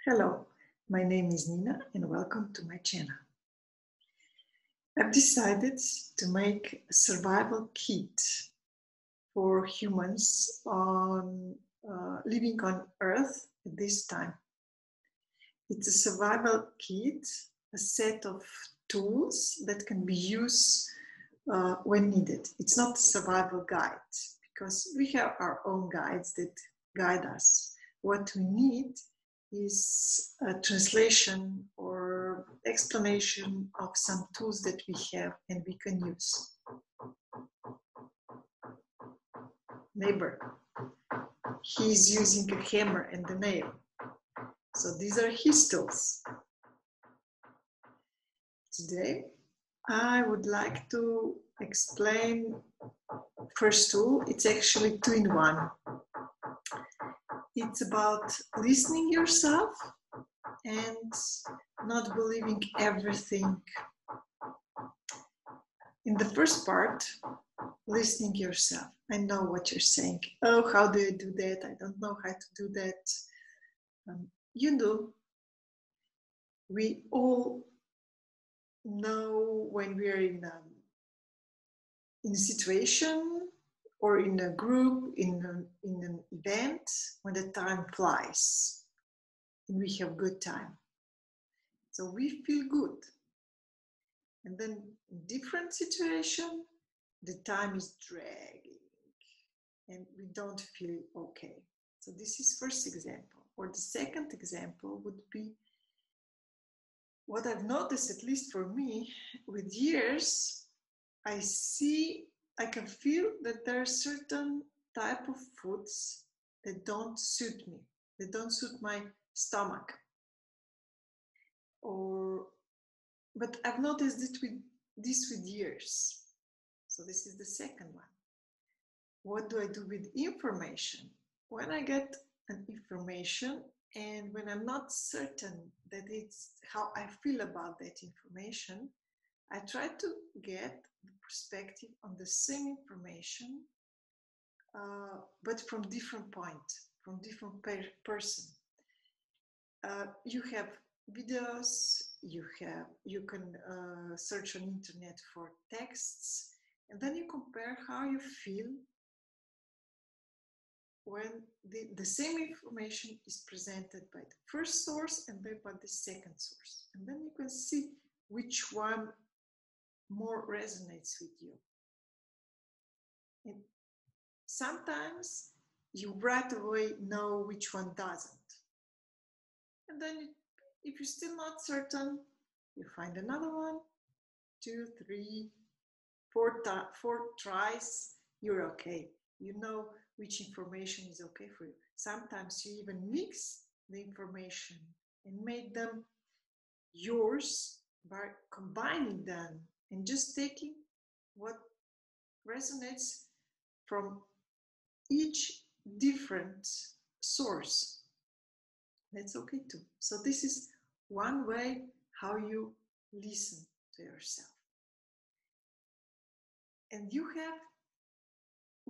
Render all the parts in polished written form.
Hello, my name is Nina and welcome to my channel. I've decided to make a survival kit for humans living on Earth at this time. It's a survival kit, a set of tools that can be used when needed. It's not a survival guide because we have our own guides that guide us. What we need is a translation or explanation of some tools that we have and we can use. Neighbor, he's using a hammer and a nail. So these are his tools. Today, I would like to explain first tool. It's actually two in one. It's about listening yourself and not believing everything. In the first part, listening yourself. I know what you're saying. Oh, how do you do that? I don't know how to do that. You do. We all know when we're in a situation or in a group, in an event, when the time flies and we have good time. So we feel good. And then in different situation, the time is dragging and we don't feel okay. So this is first example. Or the second example would be what I've noticed, at least for me, with years, I can feel that there are certain type of foods that don't suit me, that don't suit my stomach. But I've noticed this with years. So this is the second one. What do I do with information? When I get an information and when I'm not certain that it's how I feel about that information, I try to get the perspective on the same information, but from different point, from different person. You have videos, you can search on internet for texts, and then you compare how you feel when the same information is presented by the first source and then by the second source. And then you can see which one more resonates with you. And sometimes you right away know which one doesn't. And then if you're still not certain, you find another one, 2, 3, 4 tries, you're okay. You know which information is okay for you. Sometimes you even mix the information and make them yours by combining them and just taking what resonates from each different source. That's okay too. So this is one way how you listen to yourself. And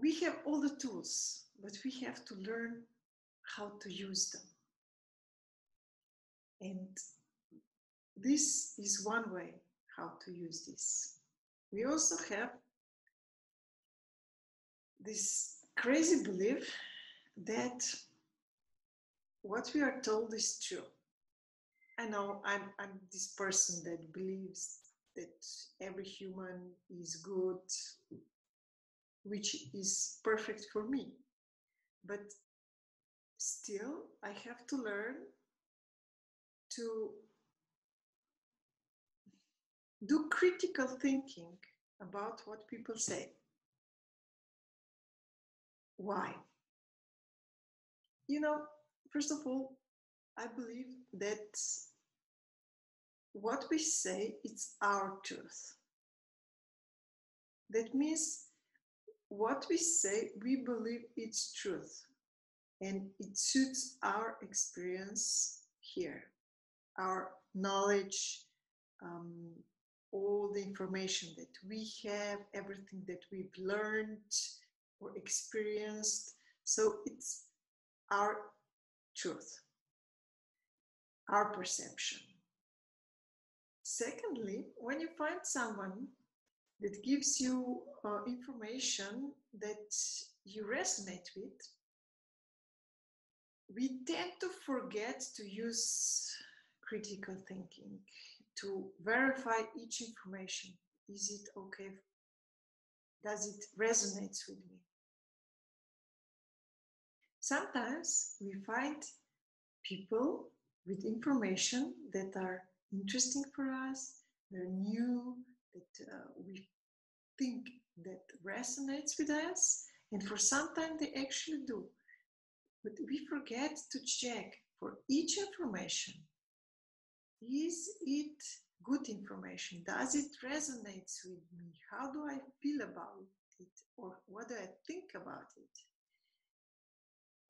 we have all the tools, but we have to learn how to use them. And this is one way how to use this. We also have this crazy belief that what we are told is true. I know I'm this person that believes that every human is good, which is perfect for me. But still, I have to learn to do critical thinking about what people say. Why? First of all, I believe that what we say, it's our truth. That means what we say, we believe it's truth. And it suits our experience here, our knowledge, all the information that we have, everything that we've learned or experienced. So it's our truth. our perception. Secondly, when you find someone that gives you information that you resonate with, we tend to forget to use critical thinking to verify each information. Is it okay? Does it resonate with me? Sometimes we find people with information that are interesting for us, they're new, that we think that resonates with us, and for some time they actually do. But we forget to check for each information. Is it good information? Does it resonate with me? How do I feel about it? Or what do I think about it?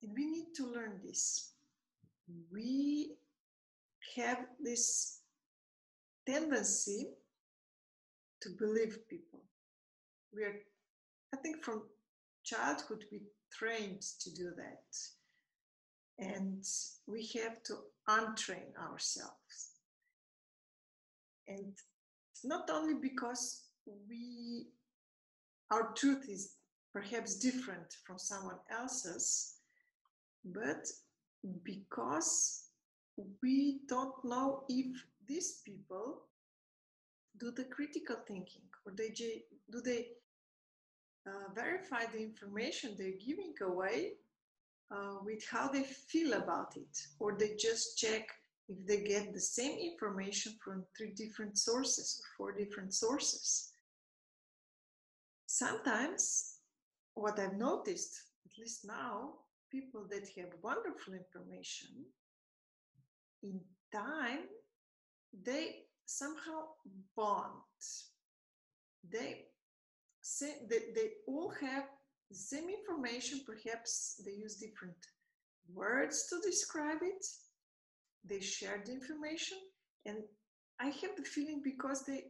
And we need to learn this. We have this tendency to believe people. We are, I think from childhood, we trained to do that. And we have to untrain ourselves. And not only because our truth is perhaps different from someone else's, but because we don't know if these people do the critical thinking, or do they verify the information they're giving away with how they feel about it, or they just check if they get the same information from 3 different sources or 4 different sources. Sometimes what I've noticed, at least now, people that have wonderful information, in time, they somehow bond. They all have the same information, perhaps they use different words to describe it. They share the information, and I have the feeling because they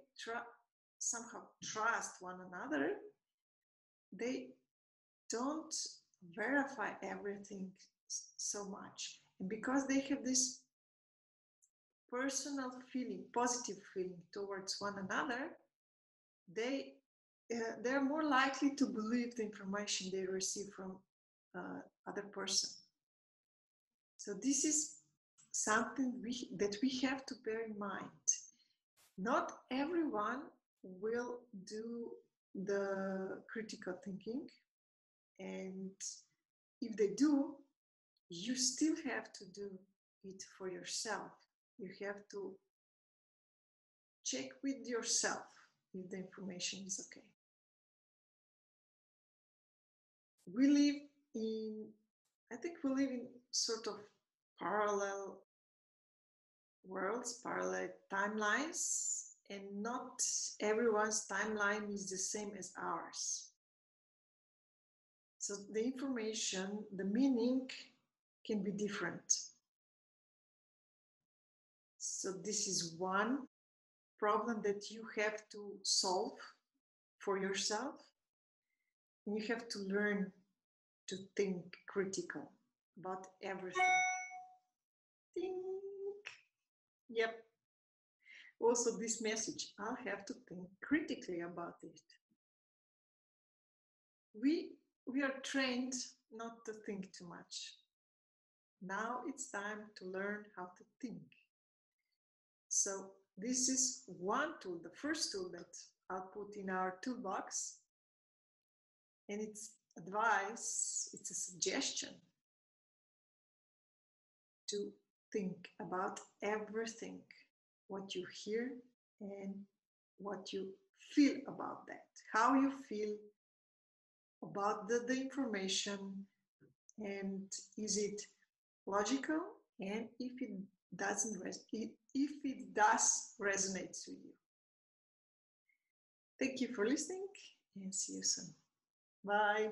somehow trust one another, they don't verify everything so much. And because they have this personal feeling, positive feeling towards one another, they're more likely to believe the information they receive from other person. So this is something that we have to bear in mind. Not everyone will do the critical thinking, and if they do, you still have to do it for yourself. You have to check with yourself if the information is okay. We live in sort of parallel worlds, parallel timelines, and not everyone's timeline is the same as ours. So the information, the meaning can be different. So this is one problem that you have to solve for yourself. And you have to learn to think critical about everything. Think. Yep. Also this message, I'll have to think critically about it. We are trained not to think too much. Now it's time to learn how to think. So this is one tool, the first tool that I'll put in our toolbox. And it's advice, it's a suggestion to think about everything, what you hear and what you feel about that, how you feel about the information, and is it logical, and if it does resonate with you. Thank you for listening, and see you soon. Bye.